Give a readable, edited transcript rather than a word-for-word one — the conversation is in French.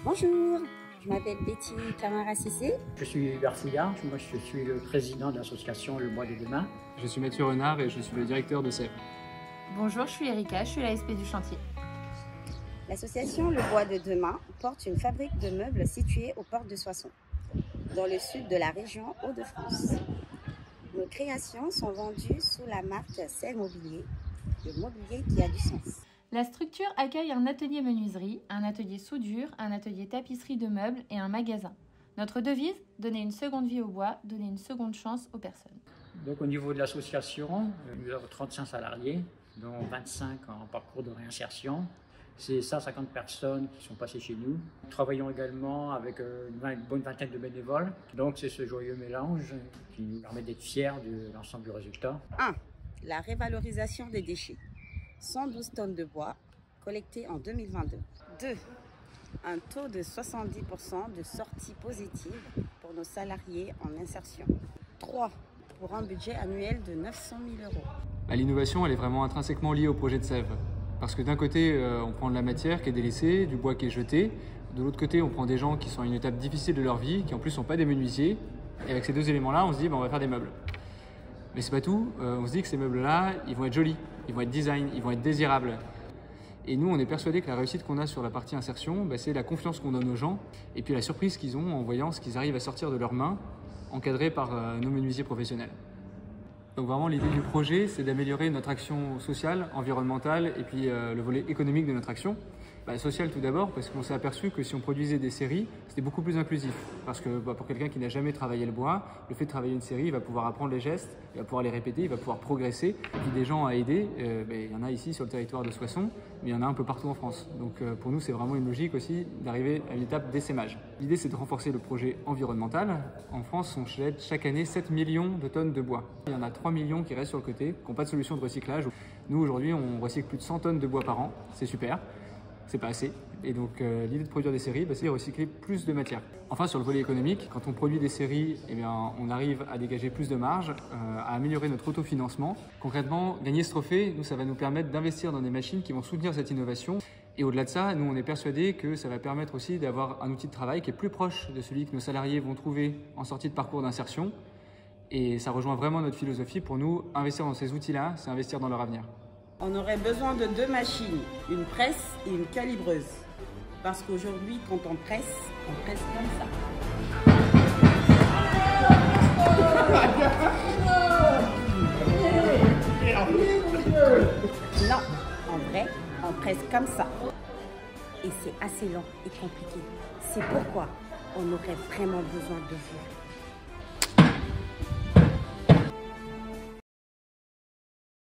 Bonjour, je m'appelle Betty Camara Cissé. Je suis Hubert Fouillard, moi je suis le président de l'association Le Bois de Demain. Je suis Mathieu Renard et je suis le directeur de Sèvres. Bonjour, je suis Erika, je suis la SP du chantier. L'association Le Bois de Demain porte une fabrique de meubles située aux portes de Soissons, dans le sud de la région Hauts-de-France. Nos créations sont vendues sous la marque Sèvres Mobilier, le mobilier qui a du sens. La structure accueille un atelier menuiserie, un atelier soudure, un atelier tapisserie de meubles et un magasin. Notre devise, donner une seconde vie au bois, donner une seconde chance aux personnes. Donc au niveau de l'association, nous avons 35 salariés, dont 25 en parcours de réinsertion. C'est 150 personnes qui sont passées chez nous. Nous travaillons également avec une bonne vingtaine de bénévoles. Donc c'est ce joyeux mélange qui nous permet d'être fiers de l'ensemble du résultat. 1. La révalorisation des déchets. 112 tonnes de bois collectées en 2022. 2. Un taux de 70% de sorties positives pour nos salariés en insertion. 3. Pour un budget annuel de 900 000 €. L'innovation, elle est vraiment intrinsèquement liée au projet de Sèvres. Parce que d'un côté, on prend de la matière qui est délaissée, du bois qui est jeté. De l'autre côté, on prend des gens qui sont à une étape difficile de leur vie, qui en plus ne sont pas des menuisiers. Et avec ces deux éléments-là, on se dit, on va faire des meubles. Mais c'est pas tout, on se dit que ces meubles-là, ils vont être jolis, ils vont être design, ils vont être désirables. Et nous, on est persuadés que la réussite qu'on a sur la partie insertion, c'est la confiance qu'on donne aux gens et puis la surprise qu'ils ont en voyant ce qu'ils arrivent à sortir de leurs mains, encadrés par nos menuisiers professionnels. Donc vraiment, l'idée du projet, c'est d'améliorer notre action sociale, environnementale et puis le volet économique de notre action. Social tout d'abord, parce qu'on s'est aperçu que si on produisait des séries, c'était beaucoup plus inclusif. Parce que pour quelqu'un qui n'a jamais travaillé le bois, le fait de travailler une série, il va pouvoir apprendre les gestes, il va pouvoir les répéter, il va pouvoir progresser. Et puis des gens à aider, il y en a ici sur le territoire de Soissons, mais il y en a un peu partout en France. Donc pour nous, c'est vraiment une logique aussi d'arriver à une étape d'essaimage. L'idée, c'est de renforcer le projet environnemental. En France, on jette chaque année 7 millions de tonnes de bois. Il y en a 3 millions qui restent sur le côté, qui n'ont pas de solution de recyclage. Nous, aujourd'hui, on recycle plus de 100 tonnes de bois par an. C'est super. C'est pas assez. Et donc l'idée de produire des séries, c'est de recycler plus de matière. Enfin, sur le volet économique, quand on produit des séries, on arrive à dégager plus de marge, à améliorer notre autofinancement. Concrètement, gagner ce trophée, nous, ça va nous permettre d'investir dans des machines qui vont soutenir cette innovation. Et au-delà de ça, nous, on est persuadés que ça va permettre aussi d'avoir un outil de travail qui est plus proche de celui que nos salariés vont trouver en sortie de parcours d'insertion. Et ça rejoint vraiment notre philosophie. Pour nous, investir dans ces outils-là, c'est investir dans leur avenir. On aurait besoin de 2 machines, une presse et une calibreuse. Parce qu'aujourd'hui, quand on presse comme ça. Non, en vrai, on presse comme ça. Et c'est assez lent et compliqué. C'est pourquoi on aurait vraiment besoin de vous.